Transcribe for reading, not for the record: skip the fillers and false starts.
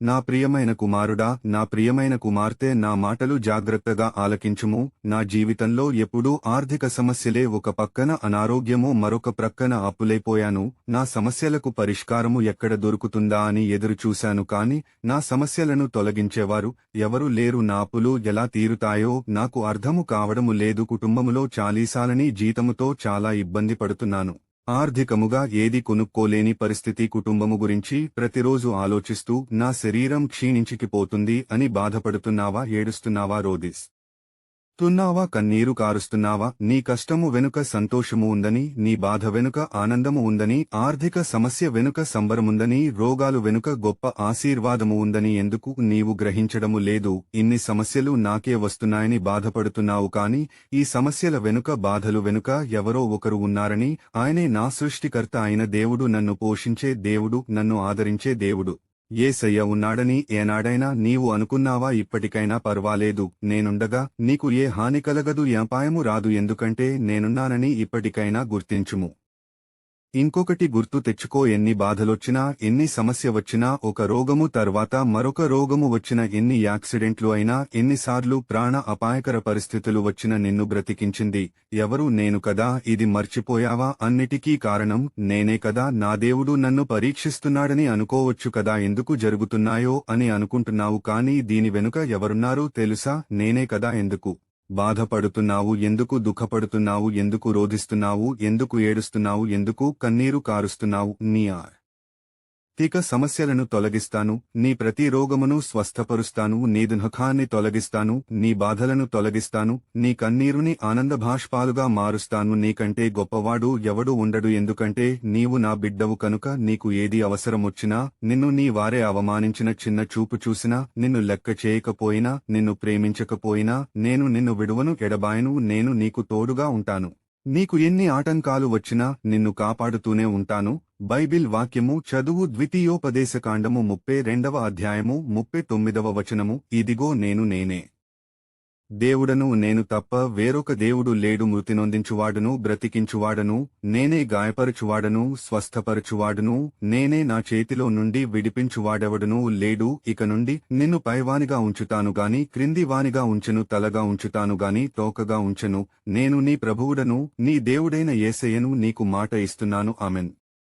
నా ప్రియమైన కుమారుడా, నా ప్రియమైన కుమార్తె, నా మాటలు జాగ్రత్తగా ఆలకించుము. నా జీవితంలో ఎప్పుడూ ఆర్థిక సమస్యలే, ఒక పక్కన అనారోగ్యము, మరొక ప్రక్కన అప్పులైపోయాను. నా సమస్యలకు పరిష్కారము ఎక్కడ దొరుకుతుందా అని ఎదురుచూశాను, కాని నా సమస్యలను తొలగించేవారు ఎవరు లేరు. నా అప్పులు ఎలా తీరుతాయో నాకు అర్థము కావడము లేదు. కుటుంబములో చాలీసాలని జీతముతో చాలా ఇబ్బంది పడుతున్నాను. ఆర్థికముగా ఏది కొనుక్కోలేని పరిస్థితి. కుటుంబము గురించి ప్రతిరోజు ఆలోచిస్తూ నా శరీరం క్షీణించికిపోతుంది అని బాధపడుతున్నావా? ఏడుస్తున్నావా? తున్నావా? కన్నీరు కారుస్తున్నావా? నీ కష్టము వెనుక సంతోషము ఉందని, నీ బాధ వెనుక ఆనందము ఉందని, ఆర్థిక సమస్య వెనుక సంబరముందని, రోగాలు వెనుక గొప్ప ఆశీర్వాదము ఉందని ఎందుకు నీవు గ్రహించడము లేదు? ఇన్ని సమస్యలు నాకే వస్తున్నాయని బాధపడుతున్నావు, కాని ఈ సమస్యల వెనుక, బాధలు వెనుక ఎవరో ఒకరు ఉన్నారని, ఆయనే నా సృష్టికర్త అయిన దేవుడు, నన్ను పోషించే దేవుడు, నన్ను ఆదరించే దేవుడు. యేసయ్య ఉన్నాడని ఏనాడైనా నీవు అనుకున్నావా? ఇప్పటికైనా పర్వాలేదు, నేనుండగా నీకు ఏ హాని కలగదు, ఏ అపాయము రాదు, ఎందుకంటే నేనున్నానని ఇప్పటికైనా గుర్తించుము. ఇంకొకటి గుర్తు తెచ్చుకో, ఎన్ని బాధలొచ్చినా, ఎన్ని సమస్య వచ్చినా, ఒక రోగము తర్వాత మరొక రోగము వచ్చిన, ఎన్ని యాక్సిడెంట్లు అయినా, ఎన్నిసార్లు ప్రాణ అపాయకర పరిస్థితులు వచ్చిన నిన్ను బ్రతికించింది ఎవరు? నేను కదా. ఇది మర్చిపోయావా? అన్నిటికీ కారణం నేనే కదా. నా దేవుడు నన్ను పరీక్షిస్తున్నాడని అనుకోవచ్చు కదా. ఎందుకు జరుగుతున్నాయో అని అనుకుంటున్నావు, కానీ దీని వెనుక ఎవరున్నారు తెలుసా? నేనే కదా. ఎందుకు బాధపడుతున్నావు? ఎందుకు దుఃఖపడుతున్నావు? ఎందుకు రోధిస్తున్నావు? ఎందుకు ఏడుస్తున్నావు? ఎందుకు కన్నీరు కారుస్తున్నావు? నీ ఆర్థిక సమస్యలను తొలగిస్తాను, నీ ప్రతి రోగమును స్వస్థపరుస్తాను, నీ దుఃఖాన్ని తొలగిస్తాను, నీ బాధలను తొలగిస్తాను, నీ కన్నీరుని ఆనందభాష్పాలుగా మారుస్తాను. నీకంటే గొప్పవాడు ఎవడు ఉండడు, ఎందుకంటే నీవు నా బిడ్డవు కనుక. నీకు ఏది అవసరమొచ్చినా, నిన్ను నీ వారే అవమానించిన, చిన్న చూపు చూసినా, నిన్ను లెక్క చేయకపోయినా, నిన్ను ప్రేమించకపోయినా, నేను నిన్ను విడువను, ఎడబాయను. నేను నీకు తోడుగా ఉంటాను. నీకు ఎన్ని ఆటంకాలు వచ్చినా నిన్ను కాపాడుతూనే ఉంటాను. బైబిల్ వాక్యము చదువు. ద్వితీయోపదేశకాండము 32వ అధ్యాయము 39వ వచనము. ఇదిగో నేనే దేవుడను, నేను తప్ప వేరొక దేవుడు లేడు. మృతి నొందించువాడను, బ్రతికించువాడను నేనే, గాయపరచువాడను, స్వస్థపరచువాడను నేనే, నా చేతిలో నుండి విడిపించువాడెవడనూ లేడు. ఇక నుండి నిన్ను పైవానిగా ఉంచుతాను గాని క్రిందివానిగా ఉంచెను, తలగా ఉంచుతాను గాని తోకగా ఉంచెను. నేను నీ ప్రభువుడను, నీ దేవుడైన యేసయ్యను నీకు మాట ఇస్తున్నాను. ఆమెన్.